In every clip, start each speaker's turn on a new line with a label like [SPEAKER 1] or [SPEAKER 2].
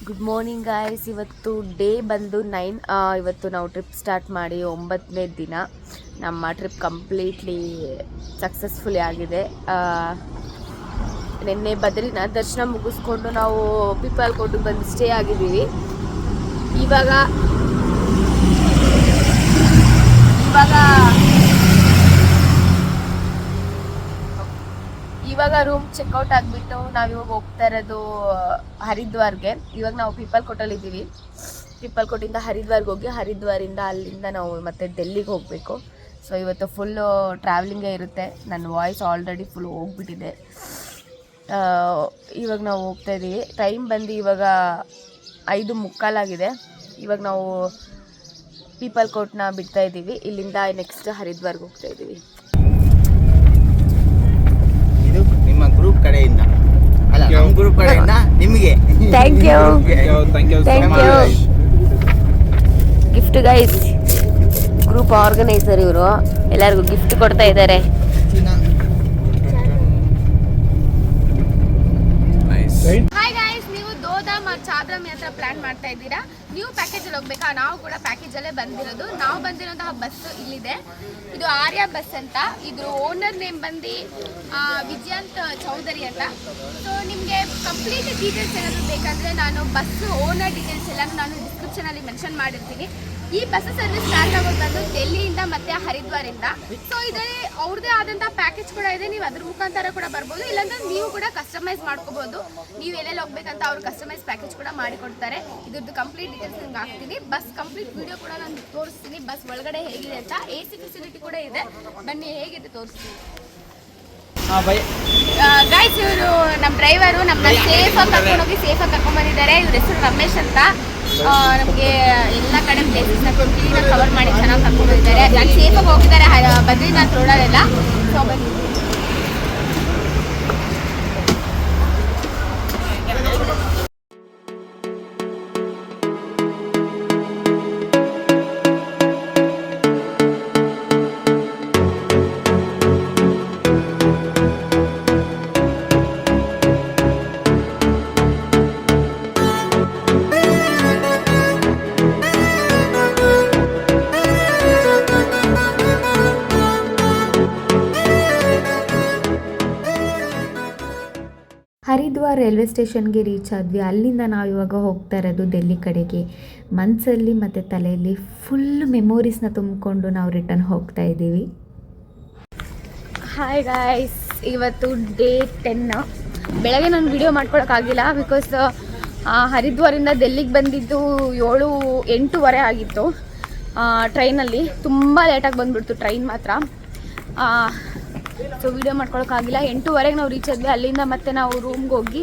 [SPEAKER 1] Good morning guys. ಇವತ್ತು day ಬಂದು 9. ಇವತ್ತು ನಾವು ಟ್ರಿಪ್ ಸ್ಟಾರ್ಟ್ ಮಾಡಿ 9ನೇ ದಿನ. ನಮ್ಮ ಟ್ರಿಪ್ ಕಂಪ್ಲೀಟ್ಲಿ ಸಕ್ಸಸ್ಫುಲಿ ಆಗಿದೆ. ನಿನ್ನೆ ಬದ್ರಿನಾಥ್ ದರ್ಶನ ಮುಗಿಸ್ಕೊಂಡು ನಾವು ಪಿಪಾಲ್ ಕೋಟಿಗೆ ಬಂದು ಸ್ಟೇ ಆಗಿದ್ದೀವಿ. ಇವಾಗ ರೂಮ್ ಚೆಕ್ಔಟ್ ಆಗಿಬಿಟ್ಟು ನಾವಿವಾಗ ಹೋಗ್ತಾ ಇರೋದು ಹರಿದ್ವಾರ್ಗೆ. ಇವಾಗ ನಾವು ಪಿಪಾಲ್ ಕೋಟಲ್ಲಿ ಇದ್ದೀವಿ. ಪಿಪಾಲ್ ಕೋಟಿಂದ ಹರಿದ್ವಾರ್ಗೆ ಹೋಗಿ ಹರಿದ್ವಾರಿಂದ ಅಲ್ಲಿಂದ ನಾವು ಮತ್ತೆ ಡೆಲ್ಲಿಗೆ ಹೋಗಬೇಕು. ಸೊ ಇವತ್ತು ಫುಲ್ಲು ಟ್ರಾವೆಲಿಂಗೇ ಇರುತ್ತೆ. ನನ್ನ ವಾಯ್ಸ್ ಆಲ್ರೆಡಿ ಫುಲ್ ಹೋಗ್ಬಿಟ್ಟಿದೆ. ಇವಾಗ ನಾವು ಹೋಗ್ತಾ ಇದ್ದೀವಿ. ಟೈಮ್ ಬಂದು ಇವಾಗ 5:45 ಇವಾಗ ನಾವು ಪಿಪಾಲ್ ಕೋಟ್ನ ಬಿಡ್ತಾ ಇದ್ದೀವಿ. ಇಲ್ಲಿಂದ ನೆಕ್ಸ್ಟ್ ಹರಿದ್ವಾರ್ಗೆ ಹೋಗ್ತಾ ಇದ್ದೀವಿ.
[SPEAKER 2] ಗ್ರೂಪ್ ಕಡೆಯಿಂದ ಅಲ್ಲ, ನಮ್ಮ ಗ್ರೂಪ್ ಕಡೆಯಿಂದ ನಿಮಗೆ
[SPEAKER 1] thank you gift guys. Group organiser ಇವರು ಎಲ್ಲರಿಗೂ ಗಿಫ್ಟ್ ಕೊಡ್ತಾ ಇದ್ದಾರೆ. ಹಾಯ್ ಗೈಸ್, ನೀವು ದೋದಾಮ್ ಚಾದ್ರಾಮಿ ಹತ್ರ ಪ್ಲಾನ್ ಮಾಡ್ತಾ ಇದ್ದೀರಾ. ನೀವು ಪ್ಯಾಕೇಜಲ್ಲಿ ಹೋಗ್ಬೇಕಾ? ನಾವು ಕೂಡ ಪ್ಯಾಕೇಜಲ್ಲೇ ಬಂದಿರೋದು. ನಾವು ಬಂದಿರೋಂತಹ ಬಸ್ ಇಲ್ಲಿದೆ. ಇದು ಆರ್ಯ ಬಸ್ ಅಂತ. ಇದ್ರ ಓನರ್ ನೇಮ್ ಬಂದು ವಿಜಯಂತ್ ಚೌಧರಿ ಅಂತ. ಸೊ ನಿಮಗೆ ಕಂಪ್ಲೀಟ್ ಡೀಟೇಲ್ಸ್ ಏನಾದರೂ ಬೇಕಂದರೆ ನಾನು ಬಸ್ ಓನರ್ ಡೀಟೇಲ್ಸ್ ಎಲ್ಲನೂ ನಾನು ಡಿಸ್ಕ್ರಿಪ್ಷನಲ್ಲಿ ಮೆನ್ಷನ್ ಮಾಡಿರ್ತೀನಿ. ಈ ಬಸ್ ಸರ್ವಿಸ್ ಸ್ಟಾರ್ಟ್ ಆಗೋದು ಬಂದು ಡೆಲ್ಲಿಯಿಂದ ಮತ್ತು ಹರಿದ್ವಾರಿಂದ. ಸೊ ಇದರಲ್ಲಿ ಅವ್ರದ್ದೇ ಆದಂಥ ಪ್ಯಾಕೇಜ್ ಕೂಡ ಇದೆ. ನೀವು ಅದ್ರ ಮುಖಾಂತರ ಕೂಡ ಬರ್ಬೋದು, ಇಲ್ಲಾಂದ್ರೆ ನೀವು ಕೂಡ ಕಸ್ಟಮೈಸ್ ಮಾಡ್ಕೋಬೋದು. ನೀವು ಎಲ್ಲೆಲ್ಲಿ ಹೋಗ್ಬೇಕಂತ ಅವ್ರು ಕಸ್ಟಮೈಸ್ ಪ್ಯಾಕೇಜ್ ಕೂಡ ಮಾಡಿಕೊಡ್ತಾರೆ. ಇದ್ರದ್ದು ಕಂಪ್ಲೀಟ್ ಡೀಟೇಲ್ಸ್ ನಿಮ್ಗೆ ಹಾಕ್ತೀನಿ. ಬಸ್ ಕಂಪ್ಲೀಟ್ ವಿಡಿಯೋ ಕೂಡ ನಾನು ತೋರಿಸ್ತೀನಿ. ಬಸ್ ಒಳಗಡೆ ಹೇಗಿದೆ ಅಂತ. AC ಫೆಸಿಲಿಟಿ ಕೂಡ ಇದೆ. ಬನ್ನಿ ಹೇಗಿದೆ ತೋರಿಸ್ತೀನಿ. ಗೈಸ್, ಇವರು ನಮ್ಮ ಡ್ರೈವರು ನಮ್ಮನ್ನ ಸೇಫಾಗಿ ಕರ್ಕೊಂಡೋಗಿ ಸೇಫಾಗಿ ಕರ್ಕೊಂಡ್ಬಂದಿದ್ದಾರೆ. ಇವ್ರ ಹೆಸರು ರಮೇಶ್ ಅಂತ. ನಮಗೆ ಎಲ್ಲ ಕಡೆ ಪ್ಲೇಸಸ್ನ ಕ್ಲೀನಾಗಿ ಕವರ್ ಮಾಡಿ ಚೆನ್ನಾಗಿ ಕರ್ಕೊಂಡ್ಬಂದಿದ್ದಾರೆ. ನಾನು ಸೇಫಾಗಿ ಹೋಗಿದ್ದಾರೆ ಬದ್ರಿನಾಥ್ ರೋಡಲ್ಲೆಲ್ಲ. ಸೊ ಬನ್ನಿ.
[SPEAKER 3] ಹರಿದ್ವಾರ್ ರೈಲ್ವೆ ಸ್ಟೇಷನ್ಗೆ ರೀಚ್ ಆದ್ವಿ. ಅಲ್ಲಿಂದ ನಾವು ಇವಾಗ ಹೋಗ್ತಾ ಇರೋದು ಡೆಲ್ಲಿ ಕಡೆಗೆ. ಮನಸ್ಸಲ್ಲಿ ಮತ್ತು ತಲೆಯಲ್ಲಿ ಫುಲ್ ಮೆಮೊರೀಸ್ನ ತುಂಬಿಕೊಂಡು ನಾವು ರಿಟರ್ನ್ ಹೋಗ್ತಾ ಇದ್ದೀವಿ.
[SPEAKER 1] ಹಾಯ್ ಗಾಯ್ಸ್, ಇವತ್ತು ಡೇ 10. ಬೆಳಗ್ಗೆ ನಾನು ವಿಡಿಯೋ ಮಾಡ್ಕೊಳಕ್ಕಾಗಿಲ್ಲ. ಬಿಕಾಸ್ ಹರಿದ್ವಾರಿಂದ ಡೆಲ್ಲಿಗೆ ಬಂದಿದ್ದು 8:30 ಆಗಿತ್ತು ಟ್ರೈನಲ್ಲಿ. ತುಂಬ ಲೇಟಾಗಿ ಬಂದುಬಿಡ್ತು ಟ್ರೈನ್ ಮಾತ್ರ. ಸೊ ವಿಡಿಯೋ ಮಾಡ್ಕೊಳಕ್ಕಾಗಿಲ್ಲ. 8:30 ನಾವು ರೀಚ್ ಆದ್ವಿ. ಅಲ್ಲಿಂದ ಮತ್ತೆ ನಾವು ರೂಮ್ಗೆ ಹೋಗಿ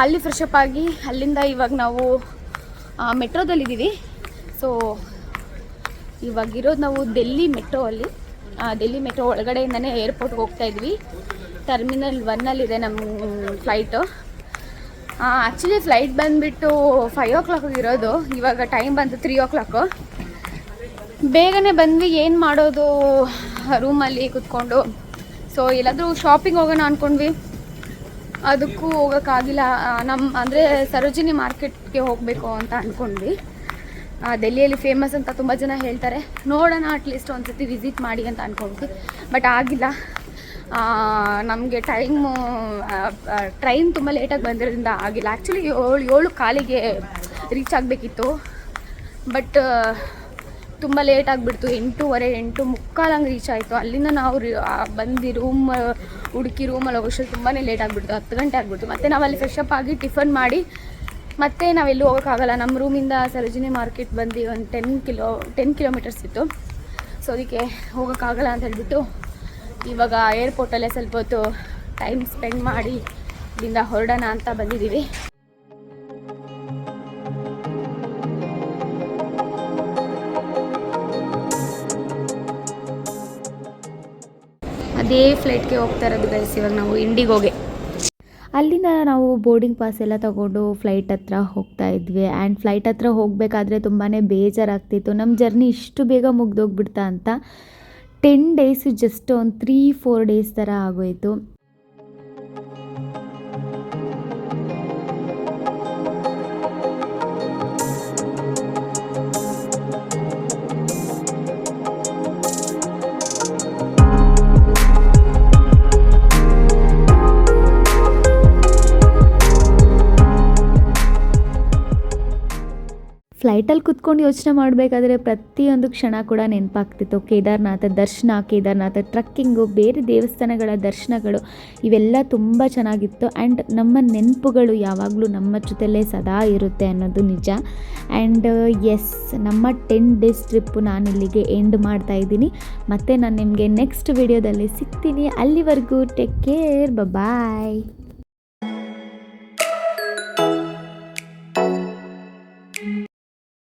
[SPEAKER 1] ಅಲ್ಲಿ ಫ್ರೆಶಪ್ ಆಗಿ ಅಲ್ಲಿಂದ ಇವಾಗ ನಾವು ಮೆಟ್ರೋದಲ್ಲಿದ್ದೀವಿ. ಸೊ ಇವಾಗಿರೋದು ನಾವು ಡೆಲ್ಲಿ ಮೆಟ್ರೋ ಅಲ್ಲಿ. ಡೆಲ್ಲಿ ಮೆಟ್ರೋ ಒಳಗಡೆಯಿಂದನೇ ಏರ್ಪೋರ್ಟ್ಗೆ ಹೋಗ್ತಾ ಇದ್ವಿ. ಟರ್ಮಿನಲ್ 1ಅಲ್ಲಿದೆ ನಮ್ಮ ಫ್ಲೈಟು. ಆ್ಯಕ್ಚುಲಿ ಫ್ಲೈಟ್ ಬಂದುಬಿಟ್ಟು 5 o'clock ಇರೋದು. ಇವಾಗ ಟೈಮ್ ಬಂತು 3 o'clock. ಬೇಗನೆ ಬಂದ್ವಿ. ಏನು ಮಾಡೋದು ರೂಮಲ್ಲಿ ಕೂತ್ಕೊಂಡು. ಸೊ ಎಲ್ಲಾದರೂ ಶಾಪಿಂಗ್ ಹೋಗೋಣ ಅಂದ್ಕೊಂಡ್ವಿ. ಅದಕ್ಕೂ ಹೋಗೋಕ್ಕಾಗಿಲ್ಲ. ಅಂದರೆ ಸರೋಜಿನಿ ಮಾರ್ಕೆಟ್ಗೆ ಹೋಗಬೇಕು ಅಂತ ಅಂದ್ಕೊಂಡ್ವಿ. ಡೆಲ್ಲಿಯಲ್ಲಿ ಫೇಮಸ್ ಅಂತ ತುಂಬ ಜನ ಹೇಳ್ತಾರೆ. ನೋಡೋಣ, ಅಟ್ಲೀಸ್ಟ್ ಒಂದು ಸತಿ ವಿಸಿಟ್ ಮಾಡಿ ಅಂತ ಅಂದ್ಕೊಂಡ್ವಿ. ಬಟ್ ಆಗಿಲ್ಲ. ನಮಗೆ ಟ್ರೈನ್ ತುಂಬ ಲೇಟಾಗಿ ಬಂದಿರೋದ್ರಿಂದ ಆಗಿಲ್ಲ. ಆ್ಯಕ್ಚುಲಿ 7:15 ರೀಚ್ ಆಗಬೇಕಿತ್ತು. ಬಟ್ ತುಂಬ ಲೇಟ್ ಆಗಿಬಿಡ್ತು. 8:30 ಹಂಗೆ ರೀಚ್ ಆಯಿತು. ಅಲ್ಲಿಂದ ನಾವು ಬಂದು ಹುಡುಕಿ ರೂಮಲ್ಲಿ ಹೋಗೋಷ್ಟು ತುಂಬಾ ಲೇಟ್ ಆಗಿಬಿಡ್ತು. 10 ಗಂಟೆ ಆಗಿಬಿಡ್ತು. ಮತ್ತು ನಾವು ಅಲ್ಲಿ ಫ್ರೆಶಪ್ ಆಗಿ ಟಿಫನ್ ಮಾಡಿ ಮತ್ತೆ ನಾವೆಲ್ಲೂ ಹೋಗೋಕ್ಕಾಗಲ್ಲ. ನಮ್ಮ ರೂಮಿಂದ ಸರೋಜಿನಿ ಮಾರ್ಕೆಟ್ ಬಂದು ಒಂದು 10 ಕಿಲೋಮೀಟರ್ಸ್ ಇತ್ತು. ಸೊ ಅದಕ್ಕೆ ಹೋಗೋಕ್ಕಾಗಲ್ಲ ಅಂತ ಹೇಳ್ಬಿಟ್ಟು ಇವಾಗ ಏರ್ಪೋರ್ಟಲ್ಲೇ ಸ್ವಲ್ಪ ಹೊತ್ತು ಟೈಮ್ ಸ್ಪೆಂಡ್ ಮಾಡಿ ಇಲ್ಲಿಂದ ಹೊರಡೋಣ ಅಂತ ಬಂದಿದ್ದೀವಿ. ಅದೇ ಫ್ಲೈಟ್ಗೆ ಹೋಗ್ತಾ ಇರೋದು ಗೈಸ್. ಇವಾಗ ನಾವು ಇಂಡಿಗೋಗೆ.
[SPEAKER 3] ಅಲ್ಲಿಂದ ನಾವು ಬೋರ್ಡಿಂಗ್ ಪಾಸ್ ಎಲ್ಲ ತೊಗೊಂಡು ಫ್ಲೈಟ್ ಹತ್ರ ಹೋಗ್ತಾ ಇದ್ವಿ. ಆ್ಯಂಡ್ ಫ್ಲೈಟ್ ಹತ್ರ ಹೋಗಬೇಕಾದ್ರೆ ತುಂಬಾ ಬೇಜಾರಾಗ್ತಿತ್ತು. ನಮ್ಮ ಜರ್ನಿ ಇಷ್ಟು ಬೇಗ ಮುಗ್ದೋಗ್ಬಿಡ್ತಾ ಅಂತ. 10 days ಜಸ್ಟ್ ಒಂದು 3-4 days ಥರ ಆಗೋಯಿತು. ಫ್ಲೈಟಲ್ಲಿ ಕುತ್ಕೊಂಡು ಯೋಚನೆ ಮಾಡಬೇಕಾದ್ರೆ ಪ್ರತಿಯೊಂದು ಕ್ಷಣ ಕೂಡ ನೆನಪಾಗ್ತಿತ್ತು. ಕೇದಾರ್ನಾಥ ಟ್ರಕ್ಕಿಂಗು, ಬೇರೆ ದೇವಸ್ಥಾನಗಳ ದರ್ಶನಗಳು ಇವೆಲ್ಲ ತುಂಬ ಚೆನ್ನಾಗಿತ್ತು. ಆ್ಯಂಡ್ ನಮ್ಮ ನೆನಪುಗಳು ಯಾವಾಗಲೂ ನಮ್ಮ ಜೊತೆಲೇ ಸದಾ ಇರುತ್ತೆ ಅನ್ನೋದು ನಿಜ. ಆ್ಯಂಡ್ ಎಸ್, ನಮ್ಮ 10 ಡೇಸ್ ಟ್ರಿಪ್ಪು ನಾನು ಇಲ್ಲಿಗೆ ಎಂಡ್ ಮಾಡ್ತಾ ಇದ್ದೀನಿ. ಮತ್ತು ನಾನು ನಿಮಗೆ ನೆಕ್ಸ್ಟ್ ವಿಡಿಯೋದಲ್ಲಿ ಸಿಗ್ತೀನಿ. ಅಲ್ಲಿವರೆಗೂ ಟೇಕ್ ಕೇರ್, ಬಾಯ್.